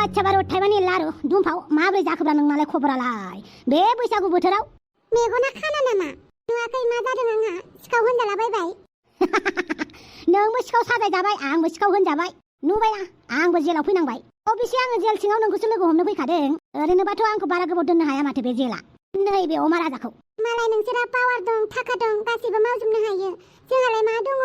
आच्छा बारु थाइबानि लारु दुमफाव माब्रै जाखोब्रा नोंनालाय खबरालाय बे बैसागु बोथोराव मेगना खाना नामा नुवाखै मा जादों आंहा सिखाव होनजालाबायबाय नोंबो सिखाव साजायजाबाय आंबो सिखाव होनजाबाय नुबायना आंबो जेलाव फैनांबाय अबेसे आङो जेल सिङाव नोंखौसो लोगो हमनो फैखादों ओरैनोबाथ' आंखौ बारा गोबाव दोननो हाया माथो बे जेला नैबे अमा राजाखौ मालाय नोंसोरा पावार दं थाखा दं गासैबो मावजोबनो हायो जोंहालाय मा दङ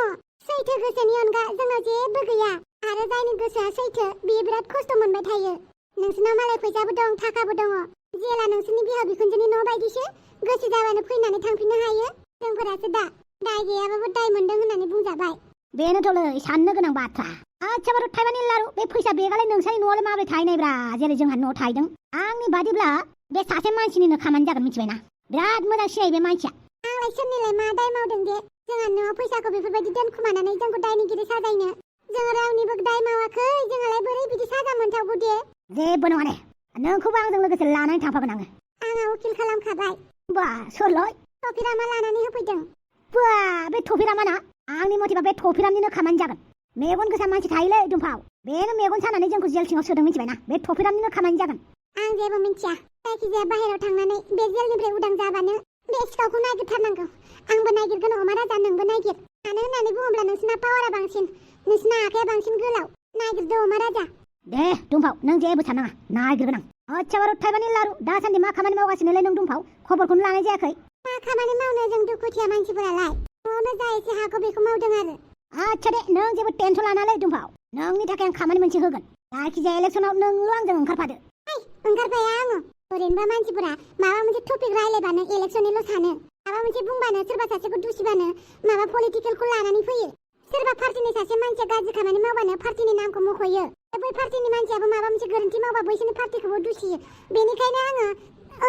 सैथो गोसोनि अनगा जोंनाव जेबो गैया आरो जायनि गोसोआ सैथो बियो बिराद खस्थ' मोनबाय थायो नोंसोरनाव मालाय फैसाबो दं थाखाबो दङ जेला नोंसोरनि बिहाव बिखुनजोनि न' बायदिसो गोसो जाबानो फैनानै थांफिननो हायो जोंफोरासो दा दाय गैयाबाबो दाय मोनदों होननानै बुंजाबाय बेनोथ'लै साननो गोनां बाथ्रा आच्छा बारु थाइबानि लारु बे फैसा बेगालाय नोंसानि न'आवलाय माबोरै थाहैनायब्रा जेरै जोंहा न'आव थाहैदों आंनि बादिब्ला बे सासे मानसिनिनो खामानि जागोन मिथिबायना बिराद मोजां सिनायो बे मानसिया आंलाय सोरनिलाय मा दाय मावदों दे जोंहा न'आव फैसाखौ बेफोरबायदि दोनखुमानानै जोंखौ दायनिगिरि साजायनो जोङो रावनिबो दाय मावाखै जोंहालाय बोरै बिदि साजा मोनथावगौ दे जेबो नङा दे नोंखौबो आंजों लोगोसे लानानै थांफागोन आंहा उकिल खालामखाबाय बा सोरलै टफिरामा लानानै होफैदों बा बे टफिरामाना आंनि मथेबा बे टफिरामनिनो खामानि जागोन मेगन गोसा मानसि थायोलै दुमफाव बेनो मेगन सानानै जोंखौ जेल सिङाव सोदों मिथिबायना बे टफिरामनिनो खामानि जागोन आं जेबो मिथिया जायखिजाया बाहेरायाव थांनानै बे जेलनिफ्राय उदां जाबानो बे सिखावखौ नागिरथारनांगौ आंबो नागिरगोन अमा राजा नोंबो नागिर मानो होननानै बुङोब्ला नोंसिना पावारा बांसिन नोंसिना आखाया बांसिन गोलाव नागिरदो अमा राजा दे दुमफाव नों जेबो साननाङा नागिरगोन आं आच्छा बारु थाइबानि लारु दासान्दि मा खामानि मावगासिनोलै नों दुमफाव खबरखौनो लानाय जायाखै मा खामानि मावनो जों दुखुथिया मानसिफोरालाय न'आवनो जा एसे हागौ बेखौ मावदों आरो आच्छा दे नों जेबो टेनसन लानालै दुमफाव नोंनि थाखाय आं खामानि मोनसे होगोन जायखिजाया इलेक्सनाव नोंल' आंजों ओंखारफादो ओंखारफाया आङो ओरैनोबा मानसिफोरा माबा मोनसे टपिक रायलायबानो इलेक्सननिल' सानो माबा मोनसे बुंबानो सोरबा सासेखौ दुसिबानो माबा पलिटिकेलखौ लानानै फैयो सोरबा पार्टिनि सासे मानसिया गाज्रि खामानि मावबानो पार्टिनि नामखौ मख'यो बै पार्टिनि मानसियाबो माबा मोनसे गोरोन्थि मावबा बैसोरनि पार्टिखौबो दुसियो बेनिखायनो आङो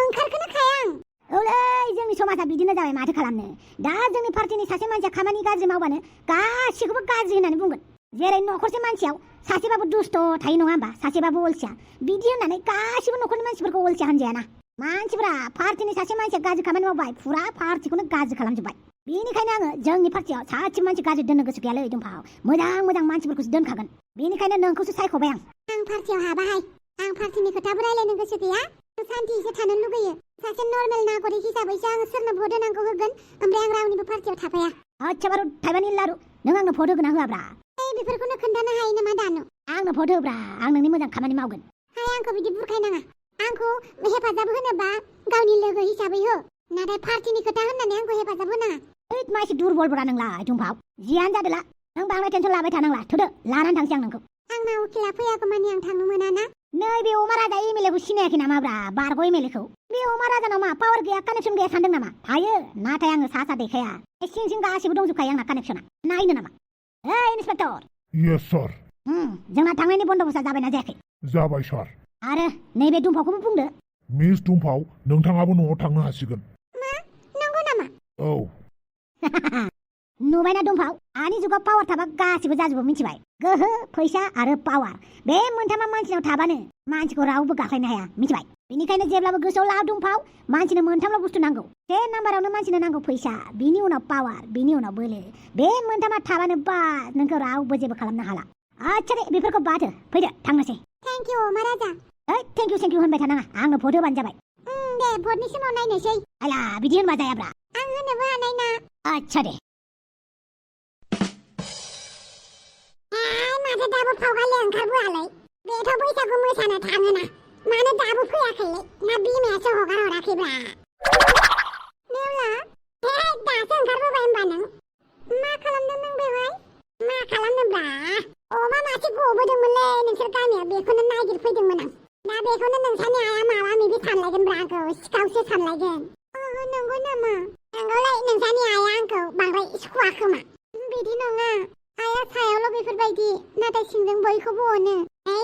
ओंखारखोनो खाया आं औलै जोंनि समाजा बिदिनो जाबाय माथो खालामनो दा जोंनि पार्टिनि सासे मानसिया खामानि गाज्रि मावबानो गासिखौबो गाज्रि होननानै बुंगोन जेरै न'खरसे मानसियाव सासेबाबो दुस्त थायो नङा होमबा सासेबाबो अलसिया बिदि होननानै गासिबो न'खरनि मानसिफोरखौ अलसिया होनजायाना मानसिफोरा पार्टिनि सासे मानसिया गाज्रि खामानि मावबाय फुरा पार्टिखौनो गाज्रि खालामजोब्बाय बेनिखायनो आङो जोंनि पार्टियाव सासेबो मानसि गाज्रि दोननो गोसो गैयालै दुमफाव मोजां मोजां मानसिफोरखौसो दोनखागोन बेनिखायनो नोंखौसो सायख'बाय आं पार्टियाव हाबाहाय आं पार्टिनि खोथाबो रायलायनो गोसो गैया सान्थिसो थानो लुगैयो सासे नर्मेल नागरिक हिसाबैसो आङो सोरनो भट होनांगौ होगोन ओमफ्राय आं रावनिबो पार्टियाव थाफाया आच्छा बारु थाइबानि लारु नों आंनो भट होगोन ना होआब्रा बेफोरखौनो खोन्थानो हायो नामा दानो आंनो भट होब्रा आं नोंनि मोजां खामानि मावगोन आंखौ बिदि बुरखायनाङा आंखौ हेफाजाब होनोबा गावनि लोगो हिसाबै हो नाथाय पार्टिनि खोथा होननानै आंखौ हेफाजाब होनाङा ओइ मा एसे दुरबलब्रा नोंलाय दुमफाव जियानो जादोला नों बांद्राय टेनसन लाबाय थानांला थुदो लानानै थांसै आं नोंखौ आंना उकिला फैयागौमानि आं थांनो मोना ना नैबे अमा राजा एमएलएखौ सिनायाखै नामाब्रा बारग' एमएलएखौ बे अमा राजानाव मा पावार गैया कानेक्सन गैया सानदों नामा थायो नाथाय आङो सा सा देखाया सिं सिं गासिबो दंजोबखायो आंना कानेक्सना नायनो नामा ओइ इन्सपेक्टर यस सर जोंना थांनायनि बन्द'बस्था जाबायना जायाखै जाबाय सार आरो नैबे दुमफावखौबो बुंदो मिस दुमफाव नोंथाङाबो न'आव थांनो हासिगोन मा नंगौ नामा औ नुबायना दुमफाव दानि जुगाव पावार थाबा गासिबो जाजोबो मिथिबाय गोहो फैसा आरो पावार बे मोनथामा मानसिनाव थाबानो मानसिखौ रावबो गाख्लायनो हाया मिथिबाय बेनिखायनो जेब्लाबो गोसोआव ला दुमफाव मानसिनो मोनथामल' बुस्थु नांगौ से नाम्बारावनो मानसिनो नांगौ फैसा बिनि उनाव पावार बिनि उनाव बोलो बे मोनथामा थाबानो बा नोंखौ रावबो जेबो खालामनो हाला आच्छा दे बेफोरखौ बादो फैदो थांनोसै थेंक इउ अमा राजा थेंक इउ होनबाय थानाङा आंनो भट होबानो जाबाय दे भटनि समाव नायनोसै आला बिदि होनबा जायाब्रा आं होनोबो हानाय ना आच्छा दे माथो दाबो फावगालि ओंखारबोआलै बेथ' बैसागु मोसानो थाङोना मानो दाबो फैयाखैलै ना बिमायासो हगार हराखैब्रा नेवला दासो ओंखारबोबाय होनबा नों मा खालामदों नों बेवहाय मा खालामदोंब्रा अमा मासे गबोदोंमोनलै नोंसोर गामियाव बेखौनो नागिरफैदोंमोन आं दा बेखौनो नोंसानि आइया माबा माबि सानलायगोनब्रा आंखौ सिखावसो सानलायगोन नंगौ नामा नंगौलै नोंसानि आइया आंखौ बांद्राय सुखुवा खोमा बिदि नङा आइया सायावल' बेफोरबायदि नाथाय सिंजों बयखौबो अनो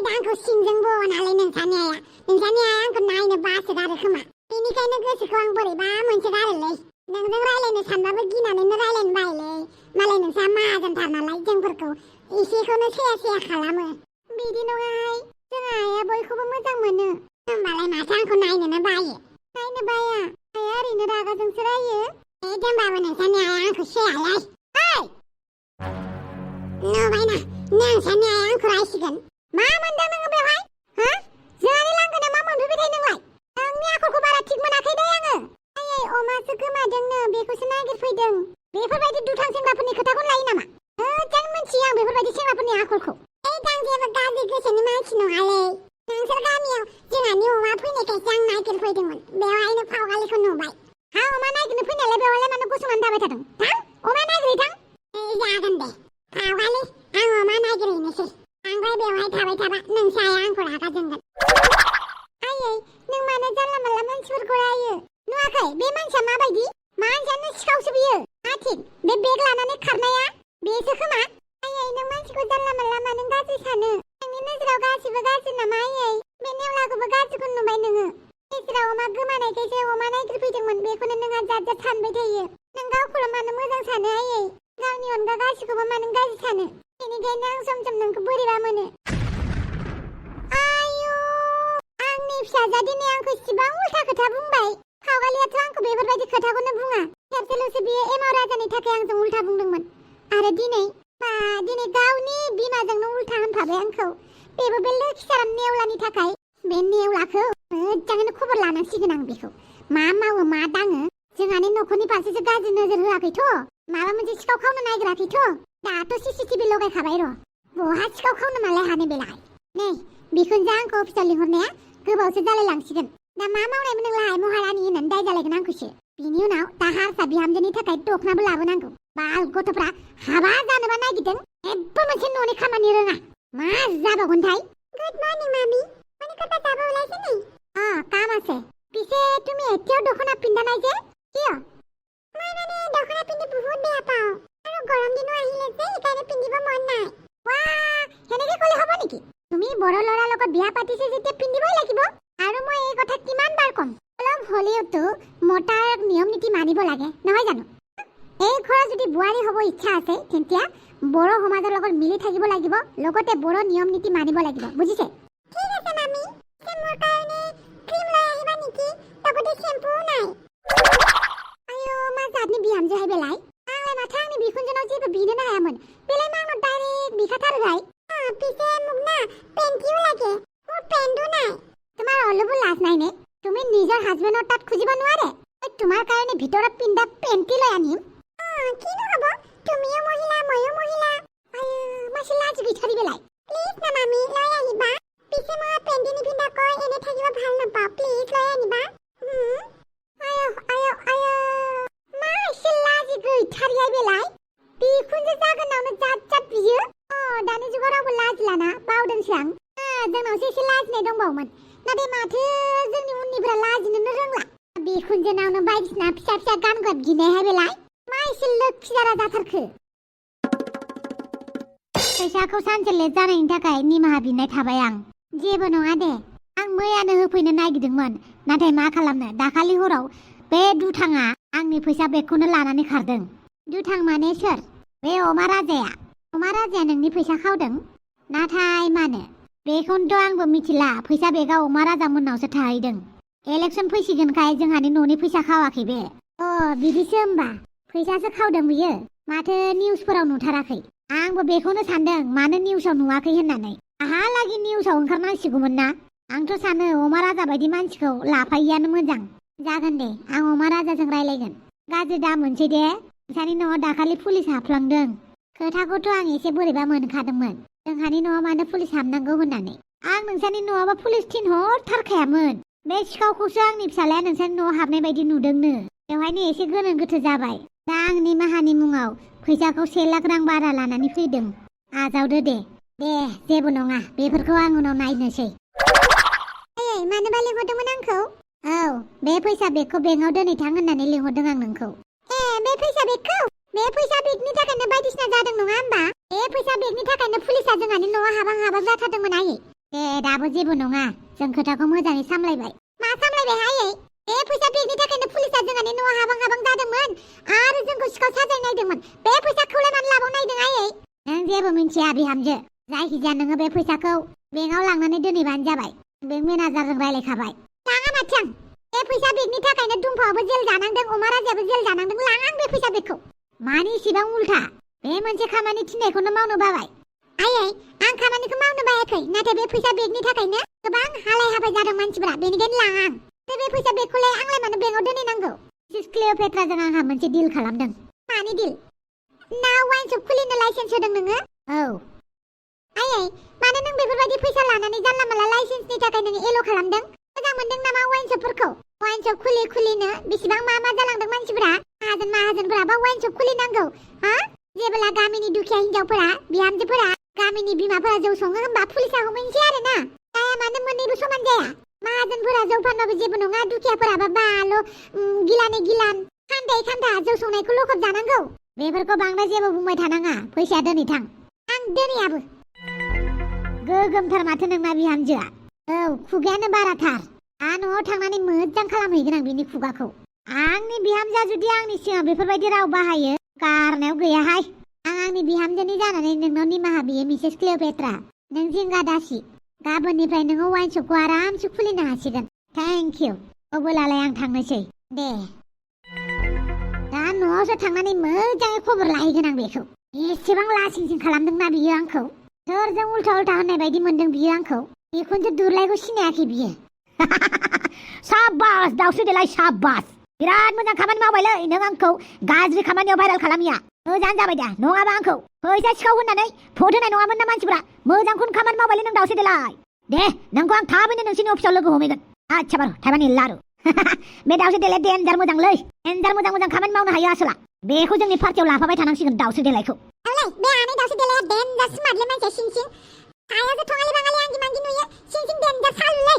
दा आंखौ सिंजोंबो अनालै नोंसानि आइया आंखौ नायनो बासोगारो खोमा बेनिखायनो गोसोखौ आं बोरैबा मोनसोगारोलै नोंजों रायलायनो सानबाबो गिनानैनो रायलायनो बायोलै मालाय नोंसा माहाजोनथार नालाय जोंफोरखौ एसेखौनो सेया सेया खालामो बिदि नङाहाय जोंहा आइया बयखौबो मोजां मोनो होमबालाय माथो आंखौ नायनोनो बायो नायनो बाया आइया ओरैनो रागाजोंसो रायो होमबाबो नोंसानि आइया आंखौ सेयालै नुबायना नोंसानि आइया आंखौ रायसिगोन मा मोनदों नोङो बेवहाय बेगासो गोमादोंनो बेखौसो नागिरफैदों बेफोरबायदि दुथां सेंग्राफोरनि खोथाखौनो लायो नामा मोजां मोनथियो आं बेफोरबायदि सेंग्राफोरनि आखलखौ आं जेबो गाज्रि गोसोनि मानसि नङालै नोंसोर गामियाव जोंहानि अमा फैनायखायसो आं नागिरफैदोंमोन बेवहायनो फावगालिखौ नुबाय हा अमा नागिरनो फैनायलाय बेवहायलाय मानो गसंनानै थाबाय थादों थां अमा नागिरै थां जागोन दे फावगालि आं अमा नागिरहैनोसै आंलाय बेवहाय थाबाय थाबा नोंसो आइया आंखौ रागा जोंगोन आयै नों मानो जानला मानला मानसिफोरखौ रायो नुवाखै बे मानसिया माबायदि मानसियानो सिखावसो बियो आथिं बे बेग लानानै खारनाया बेसो खोमा आयै नों मानसिखौ जानला मानला मानो गाज्रि सानो नोंनि नोजोराव गासिबो गाज्रि नामा आयै बे नेवलाखौबो गाज्रिखौ नुबाय नोङो गेजेराव अमा गोमानायखायसो अमा नागिरफैदोंमोन बेखौनो नोंहा जात जात सानबाय थायो नों गावखौल' मानो मोजां सानो आयै गावनि अनगा गासिखौबो मानो गाज्रि सानो बेनिखायनो आं सम सम नोंखौ बोरैबा मोनो आयु आंनि फिसाजोआ दिनै आंखौ इसिबां उल्था खोथा बुंबाय फावगालियाथ' आंखौ बेफोरबायदि खोथाखौनो बुङा खेबसेल'सो बियो एमाव राजानि थाखाय आंजों उल्था बुंदोंमोन आरो दिनै गावनि बिमाजोंनो उल्था होनफाबाय आंखौ बेबो बे लोखिसाराम नेवलानि थाखाय बे नेवलाखौ मोजाङैनो खबर लानांसिगोन आं बेखौ मा मावो मा दाङो जोंहानि न'खरनि फारसेसो गाज्रि नोजोर होआखैथ' माबा मोनसे सिखाव खावनो नागिराखैथ' दाथ' CCTV लगायखाबाय र' बहा सिखाव खावनो मालाय हानो बेलाय नै बिखुनजो आंखौ अफिसाव लिंहरनाया गोबावसो जालायलांसिगोन दा मा मावनायमोन नोंलाय महारानि होननानै दाय जालायगोन आंखौसो बिनि उनाव दा हारसा बिहामजोनि थाखाय दखनाबो लाबोनांगौ बाल गथ'फ्रा हाबा जानोबा नागिरदों जेबो मोनसे न'नि खामानि रोङा मा जाबावगोनथाय गुड मर्निंग मामी মানে কথা যাব ওলাইছে নি কাম আছে পিছে তুমি এতিয়াও দখনা পিন্ধা নাই যে কিয় মই মানে দখনা পিন্ধি বহুত বেয়া পাওঁ আৰু গৰম দিনো আহিলে যে সেইকাৰণে পিন্ধিব মন নাই সেনেকে ক'লে হ'ব নেকি তুমি বড় ল'ৰাৰ লগত বিয়া পাতিছে যেতিয়া পিন্ধিবই লাগিব আৰু মই এই কথা কিমান বাৰ ক'ম অলপ হ'লেওতো মতাৰ নিয়ম নীতি মানিব লাগে নহয় জানো এই ঘৰৰ যদি বোৱাৰী হ'ব ইচ্ছা আছে তেতিয়া বড় সমাজৰ লগত মিলি থাকিব লাগিব লগতে বড় নিয়ম নীতি মানিব লাগিব বুজিছে ঠিক আছে মামি মোৰ কাৰণে ক্ৰীম লৈ আহিবা নেকি লগতে শ্যাম্পু নাই आयो मा जातनि बिहामजोहाय बेलाय आंलाय माथो आंनि बिखुनजोनाव जेबो बिनोनो हायामोन बेलाय मा आंनाव डाइरेक्ट बिखाथारोहाय পিছে মোক না পেন্টিও লাগে মোৰ পেন্টো নাই তোমাৰ অলপো লাজ নাই নে তুমি নিজৰ হাজবেণ্ডৰ তাত খুজিব নোৱাৰে তোমাৰ কাৰণে ভিতৰত পিন্ধা পেন্টি লৈ আনিম কিনো হ'ব তুমিও মহিলা ময়ো মহিলা মাছে লাজ বিচাৰি বেলাই প্লিজ না মামি লৈ আহিবা পিছে মই পেন্টি নিপিন্ধা কৈ এনে থাকিব ভাল নাপাওঁ প্লিজ লৈ আনিবা मासे लाजि गैथारिहाय बेलाय बिखुनजो जागोनावनो जात जात बियो दानि जुगाव रावबो लाजिलाना बावदोंसो आं जोंनावसो एसे लाजिनाय दंबावोमोन नाथाय माथो जोंनि उननिफ्रा लाजिनोनो रोंला बिखुनजोनावनो बायदिसिना फिसा फिसा गानगद गिनायहाय बेलाय मा एसे लोखि जारा जाथारखो फैसाखौ सानसे लेट जानायनि थाखाय निमाहा बिनाय थाबाय आं जेबो नङा दे आं मैयानो होफैनो नागिरदोंमोन नाथाय मा खालामनो दाखालि हराव बे दुथाङा आंनि फैसा बेगखौनो लानानै खारदों दुथां माने सोर बे अमा राजाया नोंनि फैसा खावदों नाथाय मानो बेखौनोथ' आंबो मिथिला फैसा बेगा अमा राजा मोननावसो थाहैदों इलेक्सन फैसिगोनखाय जोंहानि न'नि फैसा खावाखै बे बिदिसो होमबा फैसासो खावदों बियो माथो निउसफोराव नुथाराखै आंबो बेखौनो सानदों मानो निउसाव नुवाखै होननानै आहालागि निउसाव ओंखारनांसिगौमोन ना आंथ' सानो अमा राजा बायदि मानसिखौ लाफायैयानो मोजां जागोन दे आं अमा राजाजों रायलायगोन गाज्रि दा मोनसै दे नोंसानि न'आव दाखालि पुलिस हाबफ्लांदों खोथाखौथ' आं एसे बोरैबा मोनखादोंमोन जोंहानि न'आव मानो पुलिस हाबनांगौ होननानै आं नोंसानि न'आवबा पुलिस थिनहरथारखायामोन बे सिखावखौसो आंनि फिसालाया नोंसानि न'आव हाबनाय बायदि नुदोंनो बेवहायनो एसे गोनो गोथो जाबाय दा आंनि माहानि मुङाव फैसाखौ 1 लाख रां बारा लानानै फैदों आजावदो दे जेबो नङा बेफोरखौ आं उनाव नायनोसै मानोबा लिंहरदोंमोन आंखौ बे फैसा बेगखौ बेंकआव दोनहैथां होननानै लिंहरदों आं नोंखौ बे फैसा बेगनि थाखायनो बायदिसिना जादों नङा होमबा बे फैसा बेगनि थाखायनो पुलिसा जोंहानि न'आव हाबां जाथारदोंमोन आयै दाबो जेबो नङा जों खोथाखौ मोजाङै सामलायबाय मा सामलायबाय आयै बे फैसा बेगनि थाखायनो पुलिसा जोंहानि न'आव हाबां जादोंमोन आरो जोंखौ सिखाव साजायनो नायदोंमोन बे फैसाखौलाय मानो लाबाव नायदों आयै नों जेबो मिन्थिया बिहामजो जायखिजाया नोङो बे फैसाखौ बेंकआव लांनानै दोनहैबानो जाबाय बेंक मेनेजारजों रायलायखाबाय लाङा माथो आं बे फैसा बेगनि थाखायनो दुम्फावाबो जेल जानांदों अमा राजायाबो जेल जानांदों लाङा आं बे फैसा बेगखौ मानि इसिबां उल्था बे मोनसे खामानि थिननायखौनो मावनो बाबाय आयै आं खामानिखौ मावनो बायाखै नाथाय बे फैसा बेगनि थाखायनो गोबां हालाय हाबाय जादों मानसिफोरा बेनिखायनो लाङा आं बे फैसा बेगखौलाय आंलाय मानो बेंकआव दोनहैनांगौ मिसेस क्लिअ'पेट्राजों आंहा मोनसे डिल खालामदों। मानि डिल? ना वाइन शप खुलिनो लाइसेन्स होदों नोङो? औ। आयै मानो नों बेफोरबायदि फैसा लानानै जानला मानला लाइसेन्सनि थाखाय नोङो एल' खालामदों? मोजां मोनदों नामा वाइन शपफोरखौ? वाइन शप खुलिनो बेसेबां मा जालांदों मानसिफोरा? माहाजोनफोराबा वाइन शप खुलिनांगौ हा? जेब्ला गामिनि दुखिया हिनजावफोरा बिहामजोफोरा गामिनि बिमाफोरा जौ सङो होनबा पुलिसा हमैनोसै आरो ना। जाया मानो मोननैबो समान जाया। माहाजोनफोरा जौ फानबाबो जेबो नङा, दुखियाफोराबा बाल' गिलानै गिलान खान्दायै खान्दा जौ संनायखौ लखब जानांगौ। बेफोरखौ बांद्राय जेबो बुंबाय थानाङा, फैसाया दोनै थां। आं दोनैयाबो। गोगोमथार माथो नोंना बिहामजोआ। औ, खुगायानो बाराथार। न'आव थांनानै मोजां खालामहैगोन आं बिनि खुगाखौ। आंनि बिहामजोआ जुदि आंनि सिगाङाव बेफोरबायदि राव बाहायो, गारनायाव गैयाहाय। आं आंनि बिहामजोनि जानानै नोंनाव निमाहा बियो मिसेस क्लिअ'पेट्रा। नों जिंगा दासि। गाबोननिफ्राय नोङो वाइन शपखौ आरामसे खुलिनो हासिगोन। Thank you. अब्लालाय आं थांनोसै। दे। दा न'आवसो थांनानै मोजाङै खबर लाहैगोन आं बेखौ। एसेबां लासिंसिं खालामदोंना बियो आंखौ। सोरजों उल्था होननाय बायदि मोनदों बियो आंखौ। बिखुनजो दुरलायखौ सिनायाखै बियो। साबास दाउस्रि देलाय साबास। बिराद मोजां खामानि मावबायलै नों आंखौ गाज्रि खामानियाव भाइरेल खालामिया। मोजां जाबाय दा, नङाबा आंखौ फैसा सिखाव होननानै भट होनाय नङामोन ना मानसिफ्रा। मोजांखौनो खामानि मावबायलै नों दाउस्रि देलाय। दे, नोंखौ आं थाबैनो नोंसिनि अफिसाव लोगो हमहैगोन। आच्छा बारु, थाइबानि लारु। बे दाउस्रि देलाया देन्जार मोजांलै। देन्जार मोजां खामानि मावनो हायो आसोला। बेखौ जोंनि पार्टियाव लाफाबाय थानांसिगोन दाउस्रि देलायखौ। औलै बे आनै दाउस्रि देलाया देन्जार स्मार्टलै मानसिया सिं सायावसो थङालि बाङालि आंगि मांगि नुयो, सिं देन्जार सालुलै।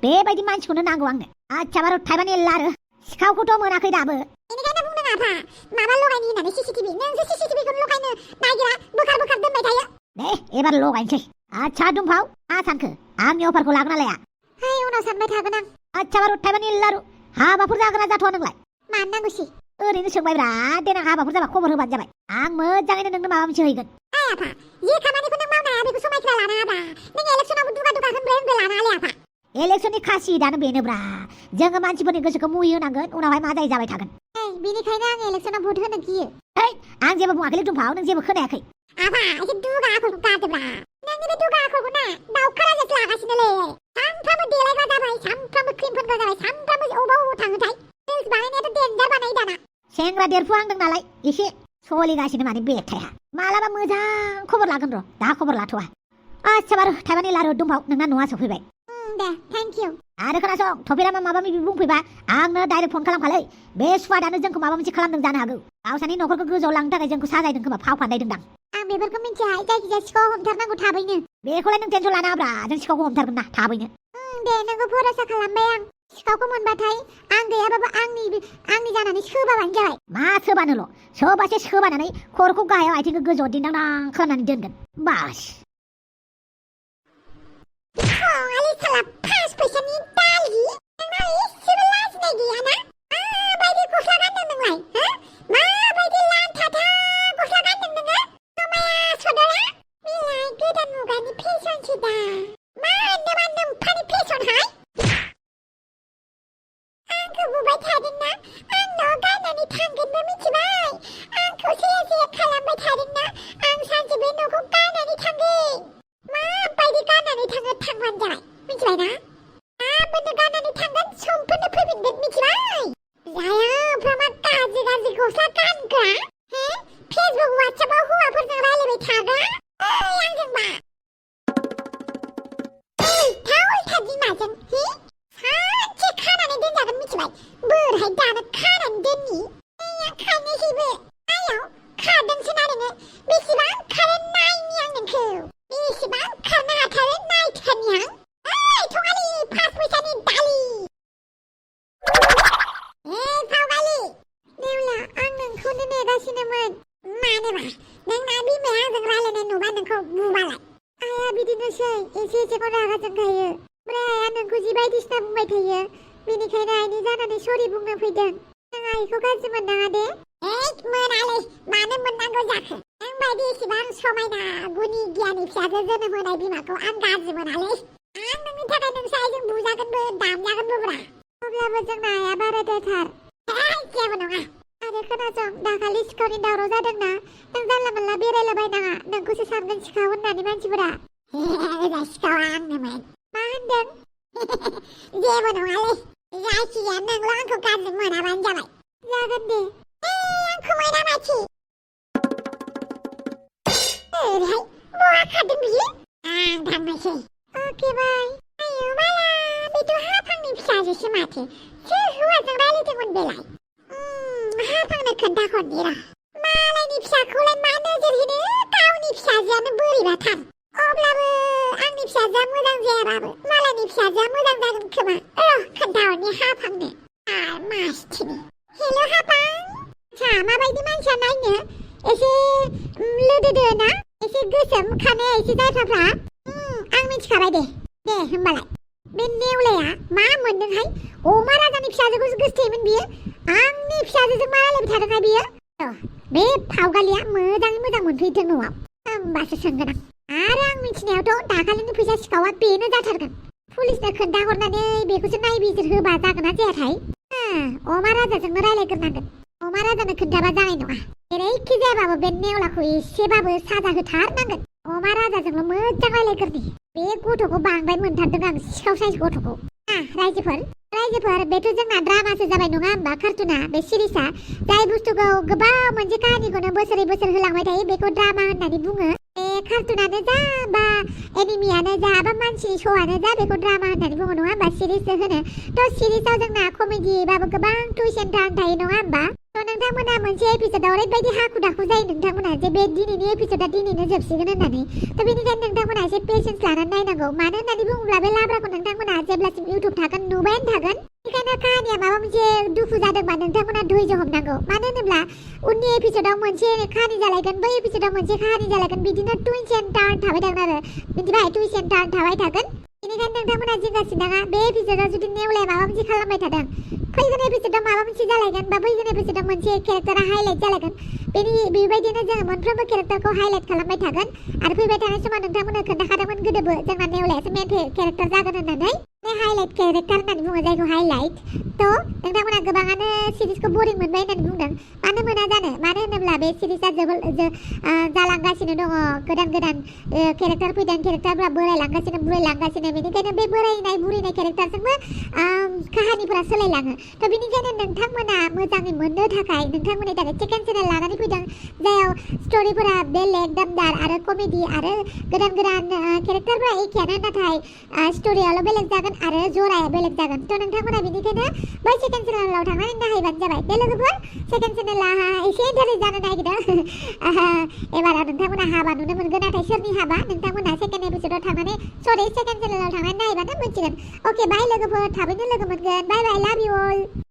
बेबायदि मानसिखौनो नांगौ आंनो। आच्छा बारु, थाइबानि लारु। सिखावखौथ' मोनाखै दाबो। बेनिखायनो बुंदों आफा माबा लगायनि होननानै CCTV। नोंसो CCTVखौनो लगायनो नागिरा, बोखार दोनबाय थायो। दे, एबार लगायनोसै। आच्छा दुमफाव, मा सानखो? आंनि अफारखौ लागोन ना लाया? है उनाव सानबाय थागोन आं। आच्छा बारु, थाइबानि लारु। हाबाफोर जागोन ना जाथ'वा नोंलाय? मानो नांगौसि? ओरैनो सोंबायब्रा, देनां हाबाफोर जाबा खबर होबानो जाबाय। आं मोजाङैनो नोंनो माबा मोनसे हैगोन। ओइ आफा, जे खामानिखौ नों मावनो हाया बेखौ समायखिरा लानाङाब्रा। नों इलेक्सनावबो दुगा होनब्रै लानाङालै आफा। इलेक्सननि खासिदानो बेनोब्रा, जोङो मानसिफोरनि गोसोखौ मुहि होनांगोन, उनावहाय मा जायो जाबाय थागोन। बेनिखायनो आं इलेक्सनाव भट होनो गियो। आं जेबो बुङाखैलै दुमफाव, नों जेबो खोनायाखै। आफा एसे दुगा आखलखौ गारदोब्रा। नोंनि बे दुगा आखलखौ ना दाउखा राजासो लागासिनोलै। सानफ्रामबो देलायग्रा जाबाय, सानफ्रामबो क्रिम फोनग्रा जाबाय, सानफ्रामबो अबाव थाङोथाय। रिल्स बानायनायाथ' देन्जार बानायो दाना। सेंग्रा देरफुहांदों नालाय एसे सोलिगासिनो माने बेथाया। मालाबा मोजां खबर लागोन र', दा खबर लाथ'वा। आच्छा बारु, थाइबानि लारु दुमफाव, नोंना न'आ सफैबाय। दे, थेंक इउ। आरो खोनासं, थफिरामा माबा माबि बुंफैबा आंनो डाइरेक्ट फन खालामखालै। बे सुवादानो जोंखौ माबा मोनसे खालामदों जानो हागौ। गावसानि न'खरखौ गोजौआव लांनो थाखाय जोंखौ साजायदों खोमा, फाव फान्दायदोंदां। आं बेफोरखौ मिन्थिया, जायखिजाया सिखाव हमथारनांगौ थाबैनो। बेखौलाय नों टेनसन लानाङाब्रा, जों सिखावखौ हमथारगोन ना थाबैनो। दे, नोंखौ भरोसा खालामबाय आं। सिखावखौ मोनबाथाय आं गैयाबाबो आंनि जानानै सोबाबानो जाबाय। मा सोबानोल', सोबासे सोबानानै खर'खौ गाहायाव आथिंखौ गोजौआव दिंदां खालामनानै दोनगोन। बास। थङालि साला फास फैसानि दालि। नोंनाव एसेबो लाजिनाय गैयाना? माबायदि गस्ला गानदों नोंलाय? माबायदि लान्थाथा गस्ला गानदों नोङो? समाया सदरा? बेलाय गोदान मुगानि फेशनसो दा। मा नोम्फानि फेशनहाय? आंखौ बुबाय थादोंना? आं न' गारनानै थांगोनबो मिथिबाय। आंखौ सेया खालामबाय थादोंना? आं सानसे बे न'खौ गारनानै थांगोन। माबायदि गारनानै थाङो थांबानो जाबाय, मिथिबायना? गाबोननो गारनानै थांगोन, समफोरनो फैफिनगोन, मिथिबाय? जाया मा गाज्रि गस्ला गानग्रा? फेसबुक वाट्सएपआव हौवाफोरजों रायलायबाय थाग्रा? आंजोंबा उल्था बिमाजों सानसे खानानै दोनजागोन, मिथिबाय? बोरहाय दानो खानानै दोननि? आं खानोसैबो। आयाव खारदोंसोना नोङो? बेसेबां खारो नायनि आं नोंखौ। बेसेबां खारनो हाथारो नायथारनि आं। थङालि फास फैसानि दालि। फावगालि नेवला, आं नोंखौनो नेगासिनोमोन। मानोबा नोंना बिमाया आंजों रायलायनाय नुबा नोंखौ बुबालाय? आया बिदिनोसै, एसेखौ रागा जोंखायो। ओमफ्राय आया नोंखौ जि बायदिसिना बुंबाय थायो। बेनिखायनो आइनि जानानै सरि बुंनो फैदों। नों आइखौ गाज्रि मोननाङा दे। मोनालै, मानो मोननांगौ जाखो? नों बायदि एसेबां समायना गुनि गियानि फिसाजो जोनोम होनाय बिमाखौ आं गाज्रि मोनालै। आं नोंनि थाखाय नोंसो आइजों बुजागोनबो दामजागोनबो ब्रा। अब्लाबो जोंना आइया बाराद्रायथार। जेबो नङा। आरो खोनासं, दाखालि सिखावनि दावराव जादोंना? नों जानला मोनला बेरायलाबायनाङा, नोंखौसो सानगोन सिखाव होननानै मानसिफोरा। सिखावा आंनोमोन। मा होनदों? जेबो नङालै, जायखिजाया नोंल' आंखौ गाज्रि मोनाबानो जाबाय जागोन दे आं खमायना माथि ओरैहाय बहा खारदों बियो आं थांनोसै अके बाय आयौ माला बेथ' हाफांनि फिसाजोसो माथो सोर हौवाजों रायलायदोंमोन बेलाय हाफांनो खोन्थाहरनि र' मालायनि फिसाखौलाय मा नोजोर होनो गावनि फिसाजोआनो बोरैबाथार अब्लाबो आंनि फिसाजोआ मोजां जायाबाबो मालायनि फिसाजोआ मोजां जागोन खोमा र' खोन्थाहरनि हाफांनो मासथिनि हेल' हाफां माबायदि मानसिया नायनो एसे लोदोदो ना एसे गोसोम खानाया एसे जायफ्राफ्रा आं मिथिखाबाय दे होमबालाय बे नेवलाया मा मोनदोंहाय अमा राजानि फिसाजोखौसो गोसोथोयोमोन बियो आंनि फिसाजोजों मा रायलायबाय थादोंहाय बियो बे फावगालिया मोजाङै मोजां मोनफैदों न'आव होमबासो सोंगोन आं आरो आं मिथिनायावथ' दाखालिनि फैसा सिखावा बेनो जाथारगोन पुलिसनो खोन्थाहरनानै बेखौसो नायबिजिर होबा जागोन ना जायाथाय अमा राजाजोंनो रायलायग्रोनांगोन अमा राजानो खोन्थाबा जानाय नङा जेरैखि जायाबाबो बे नेवलाखौ एसेबाबो साजा होथारनांगोन अमा राजाजोंल' मोजां रायलायग्रोनि बे गथ'खौ बांद्राय मोनथारदों आं सिखाव साइज गथ'खौ रायजोफोर बेथ' जोंना ड्रामासो जाबाय नङा होमबा कार्टुना बे सिरिजआ जाय बुस्थुखौ गोबाव मोनसे काहानिखौनो बोसोरै बोसोर होलांबाय थायो बेखौ ड्रामा होननानै बुङो बे कार्टुनानो जा बा एनिमियानो जा बा मानसिनि श'आनो जा बेखौ ड्रामा होननानै बुङो नङा होमबा सिरिजसो होनो थ' सिरिजआव जोंना कमेडिबाबो गोबां टुइस्ट एन्ड टार्न थायो नङा होमबा थ' नोंथांमोना मोनसे एपिसोडआव ओरैबायदि हाखु दाखु जायो नोंथांमोना जे बे दिनैनि एपिसोडआ दिनैनो जोबसिगोन होननानै थ' बेनिखायनो नोंथांमोना एसे पेशेन्स लानानै नायनांगौ मानो होननानै बुङोब्ला बे लाब्राखौ नोंथांमोना जेब्लासिम इउटुब थागोन नुबायानो थागोन बेखायनो काहानिया माबा मोनसे दुखु जादोंबा नोंथांमोना धैर्य हमनांगौ मानो होनोब्ला उननि एपिसोडआव मोनसे काहानि जालायगोन बै एपिसोडआव मोनसे काहानि जालायगोन बिदिनो टुइस्ट एन्ड टार्न थाबाय थागोन आरो मिथिबाय टुइस्ट एन्ड टार्न थाबाय थागोन बेनिखायनो नोंथांमोना जिंगासिनाङा बे एपिसोडआव जुदि नेवलाया माबा मोनसे खालामबाय थादों फैगोन एपिसोडआव माबा मोनसे जालायगोन बा फैगोन एपिसोडआव मोनसे केरेक्टारा हाइलाइट जालायगोन बेबायदिनो जोङो मोनफ्रोमबो केरेक्टारखौ हाइलाइट खालामबाय थागोन आरो फैबाय थानाय समाव नोंथांमोननो खोन्थाखादोंमोन गोदोबो जोंना नेवलायासो मेन केरेक्टार जागोन होननानै हाइलाइट केरेक्टार होननानै बुङो जायखौ हाइलाइट थ' नोंथांमोना गोबाङानो सिरिजखौ बरिं मोनबाय होननानै बुंदों मानो मोना जानो मानो होनोब्ला बे सिरिजआ जालांगासिनो दङ गोदान केरेक्टार फैदों केरेक्टारफोरा बोरायलांगासिनो बेनिखायनो बे बोरायनाय बुरिनाय केरेक्टारजोंबो काहानिफोरा सोलायलाङो थ' बेनिखायनो नोंथांमोना मोजाङै मोननो थाखाय नोंथांमोननि थाखाय चिकेन चेनेल लानानै फैदों जायाव स्ट'रिफोरा बेलेग दामदार आरो कमेडि आरो गोदान केरेक्टारफोरा एखेयानो नाथाय स्ट'रियाल' बेलेग जागोन आरो जराया बेलेग जागोन थ' नोंथांमोना बेनिखायनो बै सेकेन्ड चेनेलाव थांनानै नायहैबानो जाबाय दे लोगोफोर सेकेन्ड चेनेला एसे इन्टारेस्ट जानो नागिरदों एबाराव नोंथांमोना हाबा नुनो मोनगोन नाथाय सोरनि हाबा नोंथांमोना सेकेन्ड एपिसोडआव थांनानै सेकेन्ड चेनेलाव थांनानै नायहैबानो मिथिगोन अके बाय लोगोफोर थाबैनो लोगो मोनगोन बाय लाभ इउ अल